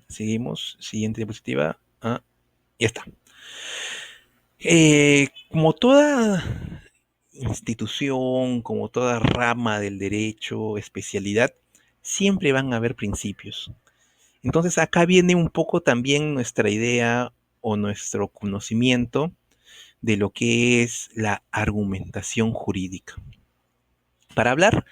Seguimos. Siguiente diapositiva. Ya está. Como toda institución, como toda rama del derecho, especialidad, siempre van a haber principios. Entonces acá viene un poco también nuestra idea o nuestro conocimiento de lo que es la argumentación jurídica. Para hablar,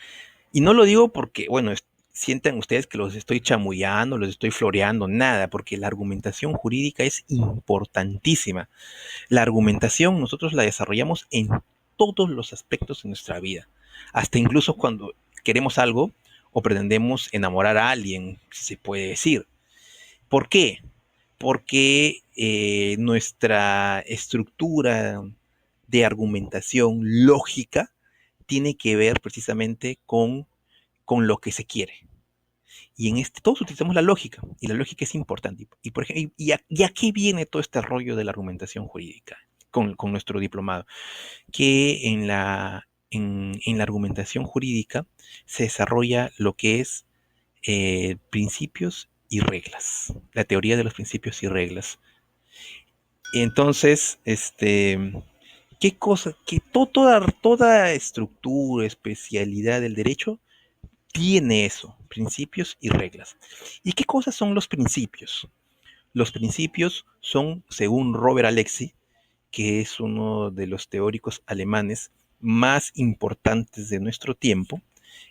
y no lo digo porque, bueno, sientan ustedes que los estoy chamullando, los estoy floreando, nada, porque la argumentación jurídica es importantísima. La argumentación nosotros la desarrollamos en todos los aspectos de nuestra vida, hasta incluso cuando queremos algo o pretendemos enamorar a alguien, si se puede decir. ¿Por qué? Porque nuestra estructura de argumentación lógica tiene que ver precisamente con lo que se quiere. Y en todos utilizamos la lógica, y la lógica es importante. Y por ejemplo, y aquí viene todo este rollo de la argumentación jurídica con nuestro diplomado, que en la argumentación jurídica se desarrolla lo que es principios y reglas, la teoría de los principios y reglas. Entonces, ¿qué cosa? Que toda estructura, especialidad del derecho tiene eso, principios y reglas. ¿Y qué cosas son los principios? Los principios son, según Robert Alexi, que es uno de los teóricos alemanes más importantes de nuestro tiempo,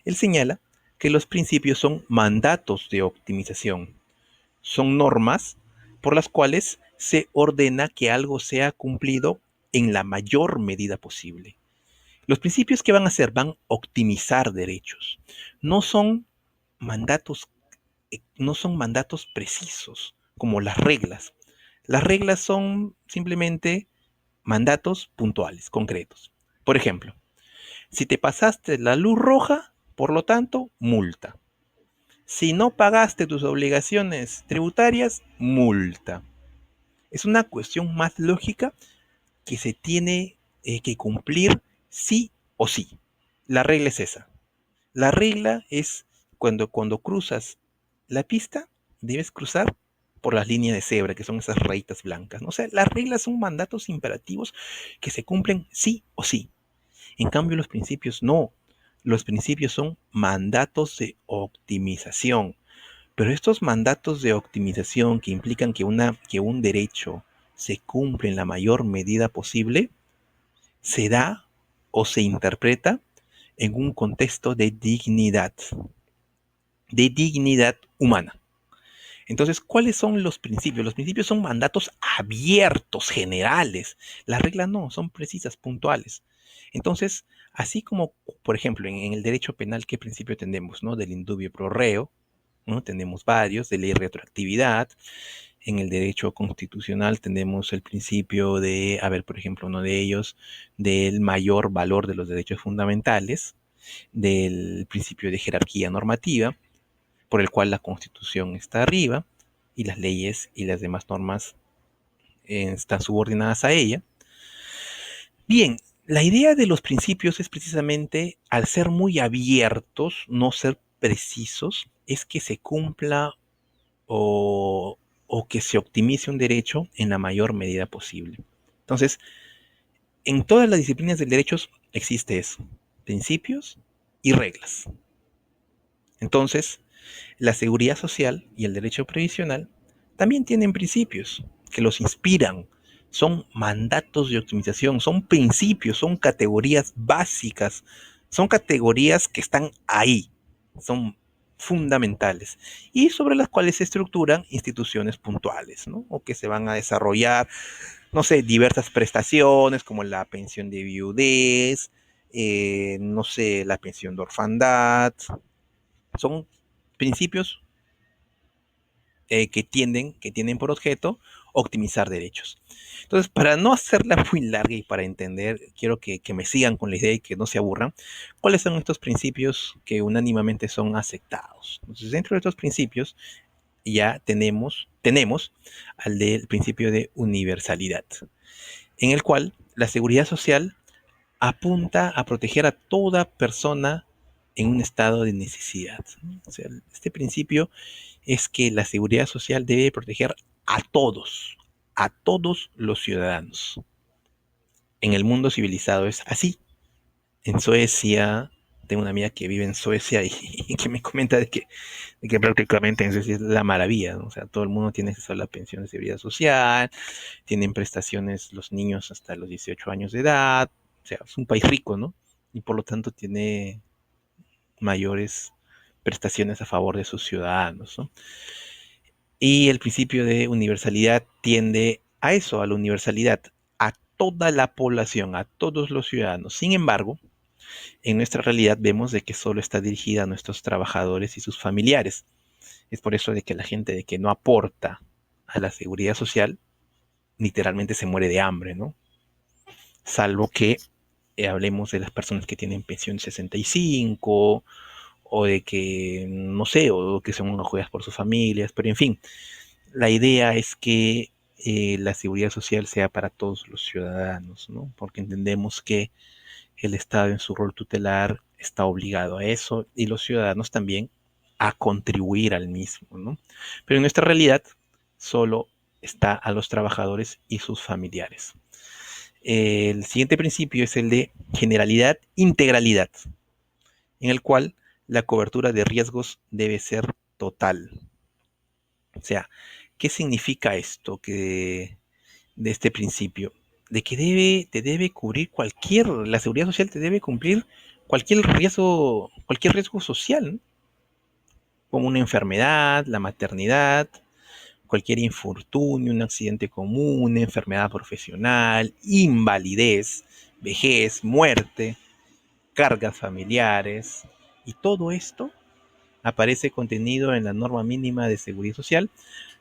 él señala que los principios son mandatos de optimización, son normas por las cuales se ordena que algo sea cumplido en la mayor medida posible. Los principios que van a hacer van a optimizar derechos. No son mandatos, no son mandatos precisos como las reglas. Las reglas son simplemente mandatos puntuales, concretos. Por ejemplo, si te pasaste la luz roja, por lo tanto, multa. Si no pagaste tus obligaciones tributarias, multa. Es una cuestión más lógica que se tiene que cumplir sí o sí. La regla es esa. La regla es cuando cruzas la pista, debes cruzar por las líneas de cebra, que son esas rayitas blancas, ¿no? O sea, las reglas son mandatos imperativos que se cumplen sí o sí. En cambio, los principios no. Los principios son mandatos de optimización. Pero estos mandatos de optimización que implican que un derecho se cumple en la mayor medida posible, se da o se interpreta en un contexto de dignidad humana. Entonces, ¿cuáles son los principios? Los principios son mandatos abiertos, generales. Las reglas no, son precisas, puntuales. Entonces, así como, por ejemplo, en el derecho penal, ¿qué principio tenemos? ¿No? Del indubio pro reo, ¿no? Tenemos varios, de ley retroactividad. En el derecho constitucional tenemos el principio de, a ver, por ejemplo, uno de ellos, del mayor valor de los derechos fundamentales, del principio de jerarquía normativa, por el cual la Constitución está arriba y las leyes y las demás normas están subordinadas a ella. Bien, la idea de los principios es precisamente, al ser muy abiertos, no ser precisos, es que se cumpla o, o que se optimice un derecho en la mayor medida posible. Entonces, en todas las disciplinas del derecho existe eso, principios y reglas. Entonces, la seguridad social y el derecho previsional también tienen principios que los inspiran. Son mandatos de optimización, son principios, son categorías básicas, son categorías que están ahí, son fundamentales y sobre las cuales se estructuran instituciones puntuales, ¿no? O que se van a desarrollar, no sé, diversas prestaciones como la pensión de viudez, no sé, la pensión de orfandad. Son principios que tienen por objeto optimizar derechos. Entonces, para no hacerla muy larga y para entender, quiero que me sigan con la idea y que no se aburran, ¿cuáles son estos principios que unánimemente son aceptados? Entonces, dentro de estos principios ya tenemos al del principio de universalidad, en el cual la seguridad social apunta a proteger a toda persona en un estado de necesidad. O sea, este principio es que la seguridad social debe proteger a todos los ciudadanos. En el mundo civilizado es así. En Suecia, tengo una amiga que vive en Suecia y que me comenta de que prácticamente en Suecia es la maravilla, ¿no? O sea, todo el mundo tiene acceso a la pensión de seguridad social, tienen prestaciones los niños hasta los 18 años de edad, o sea, es un país rico, ¿no? Y por lo tanto tiene mayores prestaciones a favor de sus ciudadanos, ¿no? Y el principio de universalidad tiende a eso, a la universalidad, a toda la población, a todos los ciudadanos. Sin embargo, en nuestra realidad vemos de que solo está dirigida a nuestros trabajadores y sus familiares. Es por eso de que la gente de que no aporta a la seguridad social literalmente se muere de hambre, ¿no? Salvo que hablemos de las personas que tienen pensión 65 o de que, no sé, o que son acogidas por sus familias, pero en fin, la idea es que la seguridad social sea para todos los ciudadanos, ¿no? Porque entendemos que el Estado en su rol tutelar está obligado a eso y los ciudadanos también a contribuir al mismo, ¿no? Pero en nuestra realidad solo está a los trabajadores y sus familiares. El siguiente principio es el de generalidad, integralidad, en el cual la cobertura de riesgos debe ser total. O sea, ¿qué significa esto de este principio? De que te debe cubrir la seguridad social te debe cumplir cualquier riesgo social, ¿no? Como una enfermedad, la maternidad, cualquier infortunio, un accidente común, una enfermedad profesional, invalidez, vejez, muerte, cargas familiares, y todo esto aparece contenido en la norma mínima de seguridad social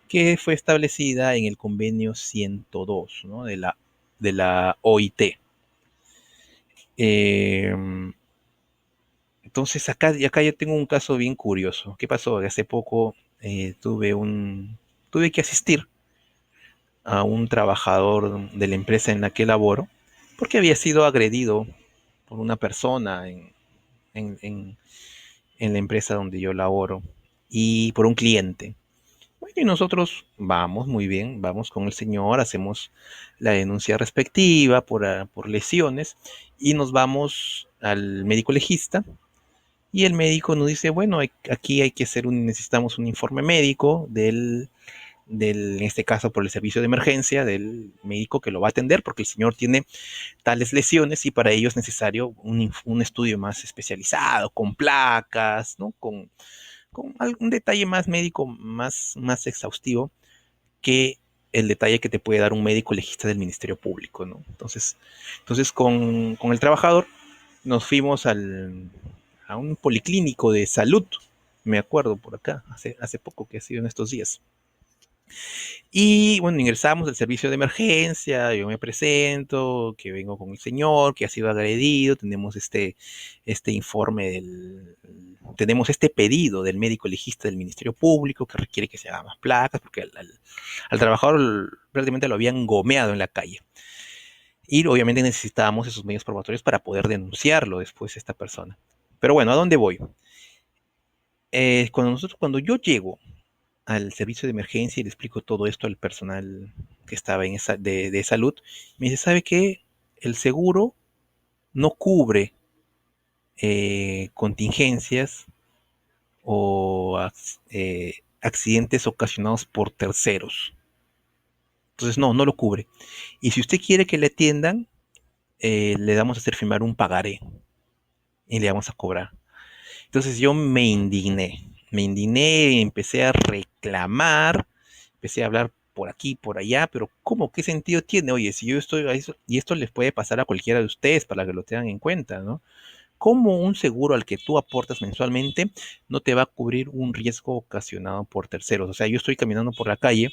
que fue establecida en el convenio 102, ¿no? de la OIT. Eh, entonces acá yo tengo un caso bien curioso. ¿Qué pasó? Hace poco tuve que asistir a un trabajador de la empresa en la que laboro porque había sido agredido por una persona en, en, en la empresa donde yo laboro y por un cliente. Bueno, y nosotros vamos muy bien, vamos con el señor, hacemos la denuncia respectiva por lesiones y nos vamos al médico legista y el médico nos dice, bueno, aquí hay que necesitamos un informe médico en este caso por el servicio de emergencia, del médico que lo va a atender, porque el señor tiene tales lesiones y para ello es necesario un estudio más especializado, con placas, ¿no? Con algún detalle más médico, más exhaustivo que el detalle que te puede dar un médico legista del Ministerio Público, ¿no? Entonces con el trabajador nos fuimos a un policlínico de salud, me acuerdo por acá, hace poco que ha sido en estos días. Y bueno, ingresamos al servicio de emergencia, yo me presento, que vengo con el señor, que ha sido agredido, tenemos este informe tenemos este pedido del médico legista del Ministerio Público que requiere que se hagan más placas, porque al trabajador prácticamente lo habían gomeado en la calle. Y obviamente necesitábamos esos medios probatorios para poder denunciarlo después a esta persona. Pero bueno, ¿a dónde voy? Cuando yo llego al servicio de emergencia y le explico todo esto al personal que estaba de salud, me dice, ¿sabe qué? El seguro no cubre contingencias o accidentes ocasionados por terceros. Entonces, no lo cubre. Y si usted quiere que le atiendan, le damos a hacer firmar un pagaré y le vamos a cobrar. Entonces yo me indigné, empecé a reclamar, empecé a hablar por aquí, por allá, pero ¿cómo? ¿Qué sentido tiene? Oye, si yo estoy a eso, y esto les puede pasar a cualquiera de ustedes para que lo tengan en cuenta, ¿no? ¿Cómo un seguro al que tú aportas mensualmente no te va a cubrir un riesgo ocasionado por terceros? O sea, yo estoy caminando por la calle,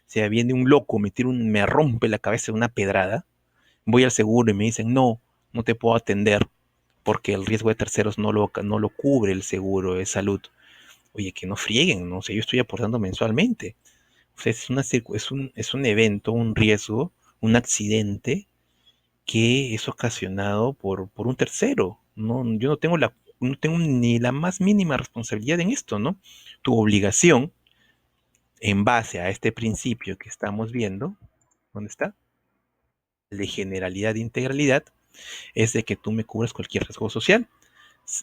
se viene un loco, me rompe la cabeza una pedrada, voy al seguro y me dicen, no te puedo atender porque el riesgo de terceros no lo cubre el seguro de salud. Oye, que no frieguen, ¿no? O sea, yo estoy aportando mensualmente. O sea, es un evento, un riesgo, un accidente que es ocasionado por un tercero. No, yo no tengo ni la más mínima responsabilidad en esto, ¿no? Tu obligación en base a este principio que estamos viendo, ¿dónde está? El de generalidad e integralidad, es de que tú me cubres cualquier riesgo social,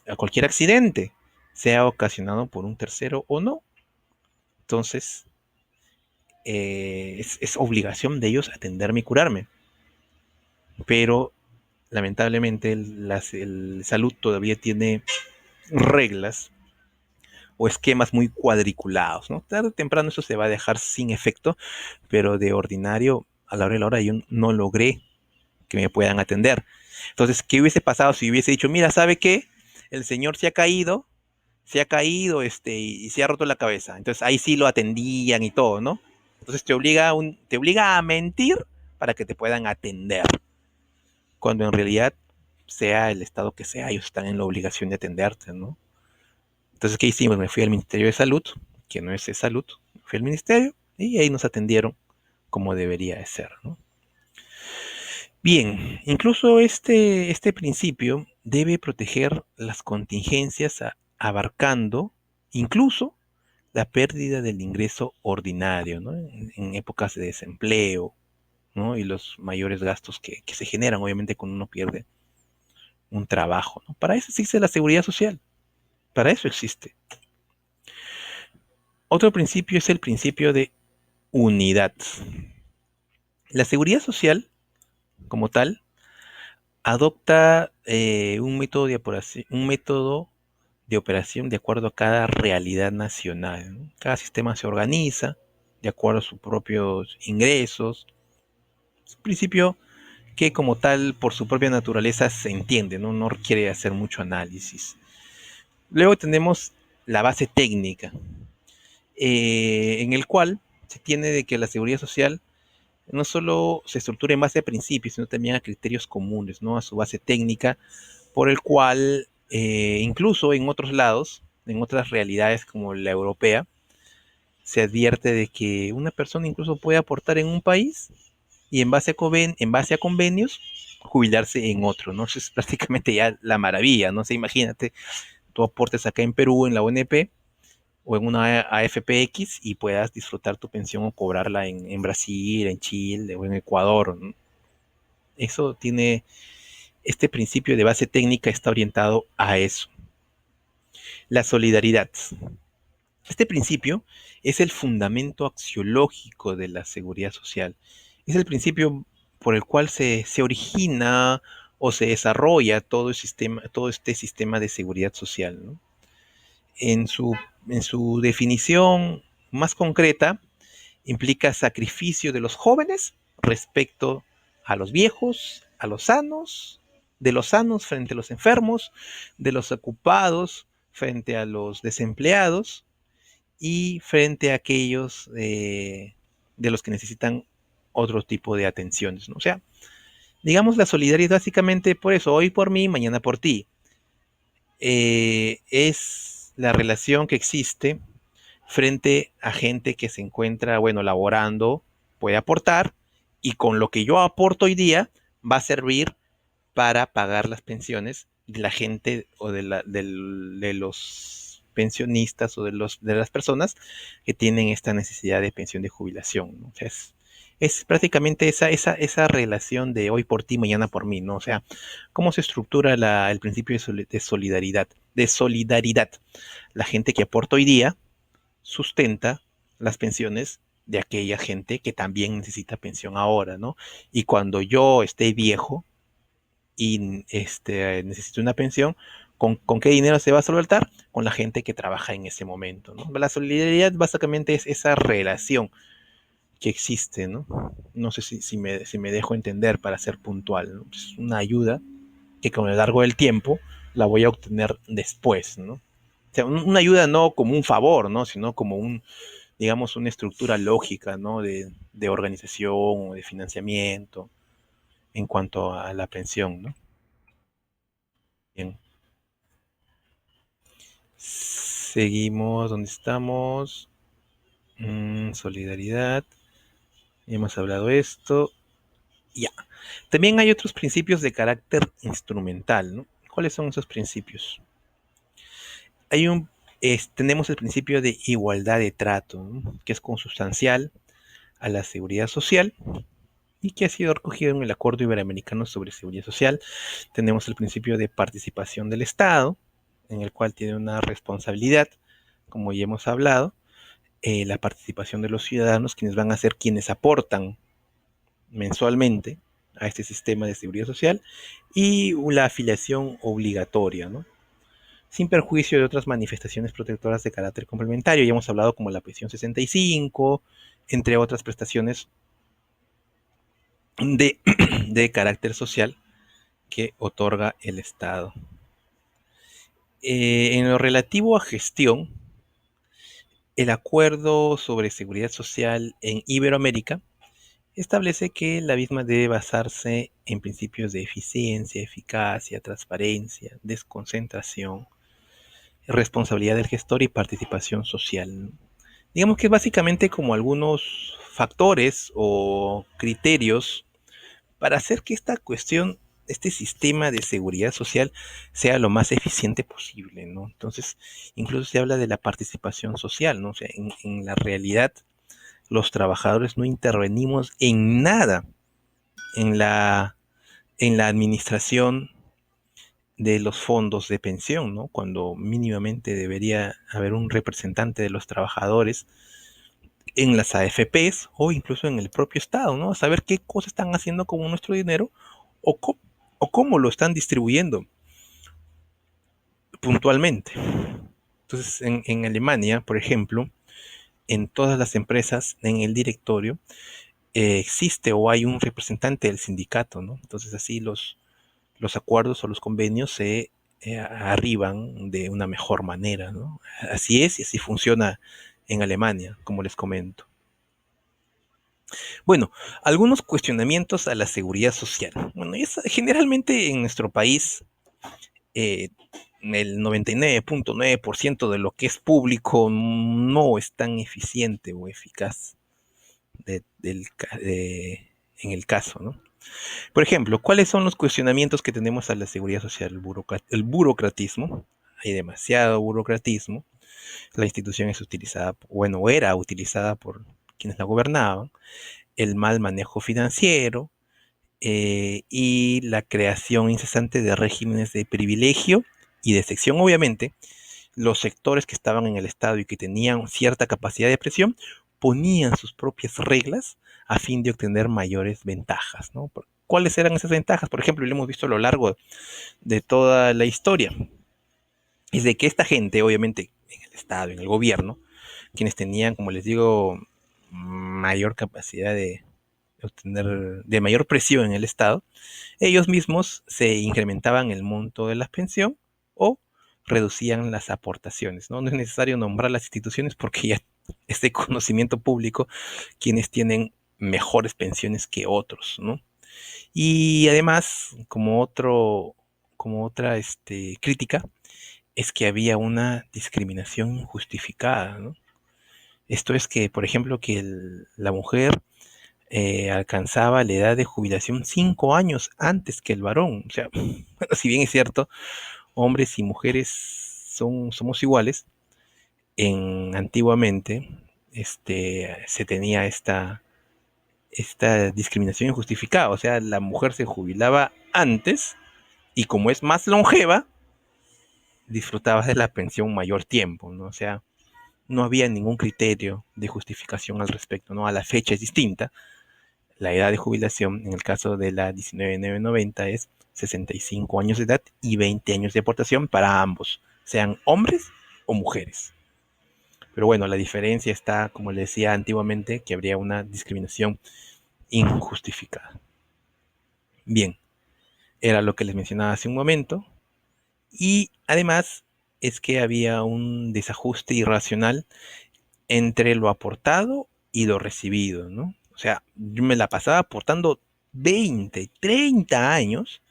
a cualquier accidente, sea ocasionado por un tercero o no. Entonces, es obligación de ellos atenderme y curarme. Pero lamentablemente el salud todavía tiene reglas o esquemas muy cuadriculados, ¿no? Tarde o temprano eso se va a dejar sin efecto, pero de ordinario, a la hora de la hora, yo no logré que me puedan atender. Entonces, ¿qué hubiese pasado si hubiese dicho, mira, ¿sabe qué? El señor se ha caído, y se ha roto la cabeza. Entonces ahí sí lo atendían y todo, ¿no? Entonces te obliga a mentir para que te puedan atender. Cuando en realidad, sea el estado que sea, ellos están en la obligación de atenderte, ¿no? Entonces, ¿qué hicimos? Me fui al Ministerio de Salud, que no es de salud, me fui al ministerio y ahí nos atendieron como debería de ser, ¿no? Bien, incluso este principio debe proteger las contingencias abarcando incluso la pérdida del ingreso ordinario, ¿no? En épocas de desempleo, ¿no? Y los mayores gastos que se generan, obviamente, cuando uno pierde un trabajo, ¿no? Para eso existe la seguridad social, para eso existe. Otro principio es el principio de unidad. La seguridad social, como tal, adopta un método de operación de acuerdo a cada realidad nacional, ¿no? Cada sistema se organiza de acuerdo a sus propios ingresos. Es un principio que como tal, por su propia naturaleza, se entiende, ¿no? No requiere hacer mucho análisis. Luego tenemos la base técnica, en el cual se tiene de que la seguridad social no solo se estructura en base a principios, sino también a criterios comunes, ¿no? A su base técnica, por el cual, incluso en otros lados, en otras realidades como la europea, se advierte de que una persona incluso puede aportar en un país y en base a convenios jubilarse en otro, ¿no? Eso es prácticamente ya la maravilla, ¿no? O sea, imagínate, tú aportes acá en Perú, en la ONP, o en una AFPX y puedas disfrutar tu pensión o cobrarla en Brasil, en Chile o en Ecuador, ¿no? Eso tiene, este principio de base técnica está orientado a eso. La solidaridad. Este principio es el fundamento axiológico de la seguridad social. Es el principio por el cual se origina o se desarrolla todo este sistema de seguridad social, ¿no? En su, en su definición más concreta, implica sacrificio de los jóvenes respecto a los viejos, a los sanos, de los sanos frente a los enfermos, de los ocupados frente a los desempleados y frente a aquellos de los que necesitan otro tipo de atenciones, ¿no? O sea, digamos la solidaridad básicamente por eso, hoy por mí, mañana por ti. Es la relación que existe frente a gente que se encuentra, bueno, laborando, puede aportar y con lo que yo aporto hoy día va a servir para pagar las pensiones de la gente o de los pensionistas o de las personas que tienen esta necesidad de pensión de jubilación, ¿no? O sea, es prácticamente esa relación de hoy por ti, mañana por mí, ¿no? O sea, cómo se estructura el principio de solidaridad, de solidaridad. La gente que aporta hoy día sustenta las pensiones de aquella gente que también necesita pensión ahora, ¿no? Y cuando yo esté viejo, y necesita una pensión, ¿con qué dinero se va a solventar? Con la gente que trabaja en ese momento, ¿no? La solidaridad básicamente es esa relación que existe, ¿no? No sé si me dejo entender para ser puntual, ¿no? Es una ayuda que con el largo del tiempo la voy a obtener después, ¿no? O sea, una ayuda no como un favor, ¿no? Sino como digamos, una estructura lógica, ¿no? De organización o de financiamiento en cuanto a la pensión, ¿no? Bien. Seguimos donde estamos. Solidaridad. Ya hemos hablado esto. Ya. También hay otros principios de carácter instrumental, ¿no? ¿Cuáles son esos principios? Hay un Tenemos el principio de igualdad de trato, ¿no? Que es consustancial a la seguridad social y que ha sido recogido en el Acuerdo Iberoamericano sobre Seguridad Social. Tenemos el principio de participación del Estado, en el cual tiene una responsabilidad, como ya hemos hablado, la participación de los ciudadanos, quienes van a ser quienes aportan mensualmente a este sistema de seguridad social, y la afiliación obligatoria, ¿no? Sin perjuicio de otras manifestaciones protectoras de carácter complementario. Ya hemos hablado como la pensión 65, entre otras prestaciones de, de carácter social que otorga el Estado. En lo relativo a gestión, el Acuerdo sobre Seguridad Social en Iberoamérica establece que la misma debe basarse en principios de eficiencia, eficacia, transparencia, desconcentración, responsabilidad del gestor y participación social. Digamos que es básicamente como algunos factores o criterios para hacer que esta cuestión, este sistema de seguridad social sea lo más eficiente posible, ¿no? Entonces, incluso se habla de la participación social, ¿no? O sea, en la realidad, los trabajadores no intervenimos en nada en la administración de los fondos de pensión, ¿no? Cuando mínimamente debería haber un representante de los trabajadores en las AFPs o incluso en el propio Estado, ¿no? A saber qué cosas están haciendo con nuestro dinero o, o cómo lo están distribuyendo puntualmente. Entonces, en Alemania, por ejemplo, en todas las empresas, en el directorio, existe o hay un representante del sindicato, ¿no? Entonces, así los acuerdos o los convenios se arriban de una mejor manera, ¿no? Así es y así funciona en Alemania, como les comento. Bueno, algunos cuestionamientos a la seguridad social. Bueno, generalmente en nuestro país, eh, el 99.9% de lo que es público no es tan eficiente o eficaz en el caso, ¿no? Por ejemplo, ¿cuáles son los cuestionamientos que tenemos a la seguridad social? El burocratismo. Hay demasiado burocratismo. La institución es utilizada, bueno, era utilizada por quienes la gobernaban. El mal manejo financiero, y la creación incesante de regímenes de privilegio y de sección. Obviamente, los sectores que estaban en el Estado y que tenían cierta capacidad de presión ponían sus propias reglas a fin de obtener mayores ventajas, ¿no? ¿Cuáles eran esas ventajas? Por ejemplo, lo hemos visto a lo largo de toda la historia. Es de que esta gente, obviamente, en el Estado, en el gobierno, quienes tenían, como les digo, mayor capacidad de obtener, de mayor presión en el Estado, ellos mismos se incrementaban el monto de la pensión o reducían las aportaciones, ¿no? No es necesario nombrar las instituciones porque ya es de conocimiento público quienes tienen mejores pensiones que otros, ¿no? Y además, como otra crítica, es que había una discriminación injustificada, ¿no? Esto es que, por ejemplo, que la mujer alcanzaba la edad de jubilación 5 años antes que el varón. O sea, si bien es cierto, hombres y mujeres somos iguales, antiguamente se tenía esta discriminación injustificada. O sea, la mujer se jubilaba antes y como es más longeva, disfrutaba de la pensión mayor tiempo, ¿no? O sea, no había ningún criterio de justificación al respecto, ¿no? A la fecha es distinta. La edad de jubilación en el caso de la 19990 es 65 años de edad y 20 años de aportación para ambos, sean hombres o mujeres. Pero bueno, la diferencia está, como le decía antiguamente, que habría una discriminación injustificada. Bien, era lo que les mencionaba hace un momento. Y además es que había un desajuste irracional entre lo aportado y lo recibido, ¿no? O sea, yo me la pasaba aportando 20, 30 años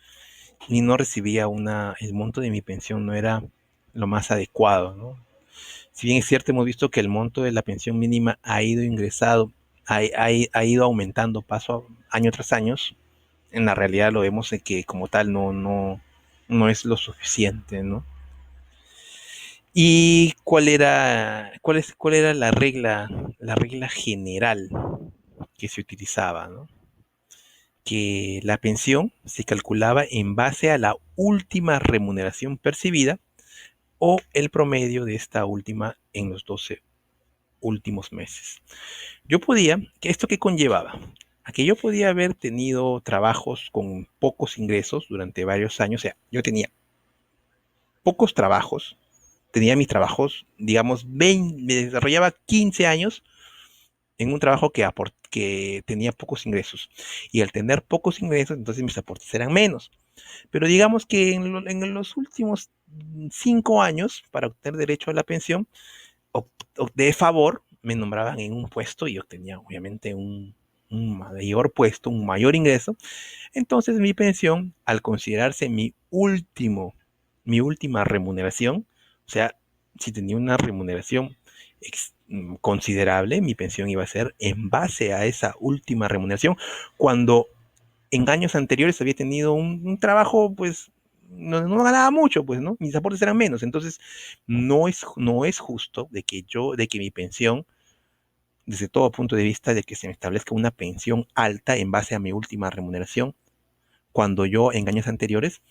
y no recibía el monto de mi pensión no era lo más adecuado, ¿no? Si bien es cierto, hemos visto que el monto de la pensión mínima ha ido ha ido aumentando año tras año, en la realidad lo vemos de que como tal no es lo suficiente, ¿no? ¿Y cuál era la regla general que se utilizaba, ¿no? Que la pensión se calculaba en base a la última remuneración percibida o el promedio de esta última en los 12 últimos meses. Yo podía, ¿esto qué conllevaba? A que yo podía haber tenido trabajos con pocos ingresos durante varios años, o sea, yo tenía pocos trabajos, tenía mis trabajos, digamos, 20, me desarrollaba 15 años en un trabajo que tenía pocos ingresos. Y al tener pocos ingresos, entonces mis aportes eran menos. Pero digamos que en los últimos 5 años, para obtener derecho a la pensión, de favor, me nombraban en un puesto y yo tenía obviamente un mayor puesto, un mayor ingreso. Entonces mi pensión, al considerarse mi última remuneración, o sea, si tenía una remuneración considerable, mi pensión iba a ser en base a esa última remuneración, cuando en años anteriores había tenido un trabajo, pues, no ganaba mucho, pues, ¿no? Mis aportes eran menos. Entonces, no es justo de que mi pensión, desde todo punto de vista, de que se me establezca una pensión alta en base a mi última remuneración, cuando yo en años anteriores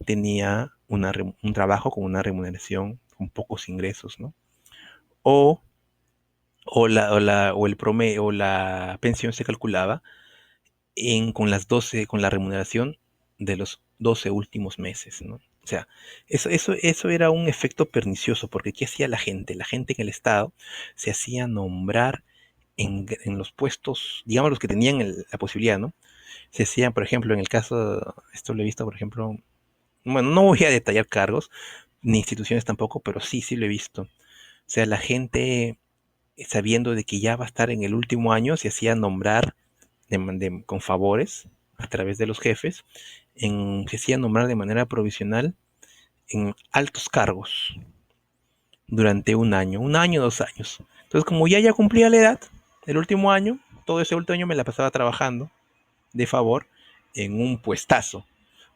tenía un trabajo con una remuneración con pocos ingresos, ¿no? O, o el promedio, o la pensión se calculaba con la remuneración de los 12 últimos meses, ¿no? O sea, eso era un efecto pernicioso, porque ¿qué hacía la gente? La gente en el Estado se hacía nombrar en los puestos, digamos, los que tenían la posibilidad, ¿no? Se hacían, por ejemplo, en el caso, esto lo he visto, por ejemplo, bueno, no voy a detallar cargos, ni instituciones tampoco, pero sí lo he visto. O sea, la gente, sabiendo de que ya va a estar en el último año, se hacía nombrar con favores a través de los jefes, se hacía nombrar de manera provisional en altos cargos durante un año, 2 años. Entonces, como ya cumplía la edad, el último año, todo ese último año me la pasaba trabajando de favor en un puestazo,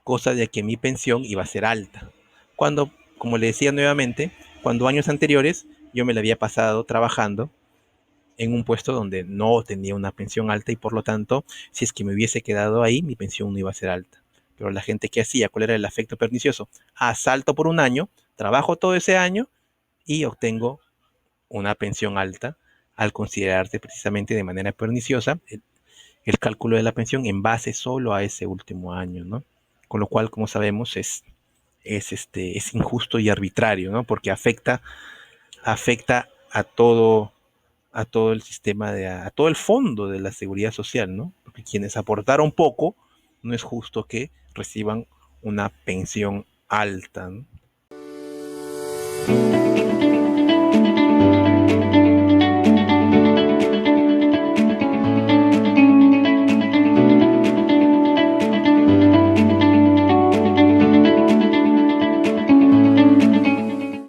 cosa de que mi pensión iba a ser alta. Cuando, como le decía nuevamente, cuando años anteriores yo me la había pasado trabajando en un puesto donde no tenía una pensión alta y por lo tanto, si es que me hubiese quedado ahí, mi pensión no iba a ser alta. Pero la gente que hacía, ¿cuál era el efecto pernicioso? Salto por un año, trabajo todo ese año y obtengo una pensión alta al considerarse precisamente de manera perniciosa el cálculo de la pensión en base solo a ese último año, ¿no? Con lo cual, como sabemos, es injusto y arbitrario, ¿no? Porque afecta a todo el sistema, a todo el fondo de la seguridad social, ¿no? Porque quienes aportaron poco, no es justo que reciban una pensión alta, ¿no?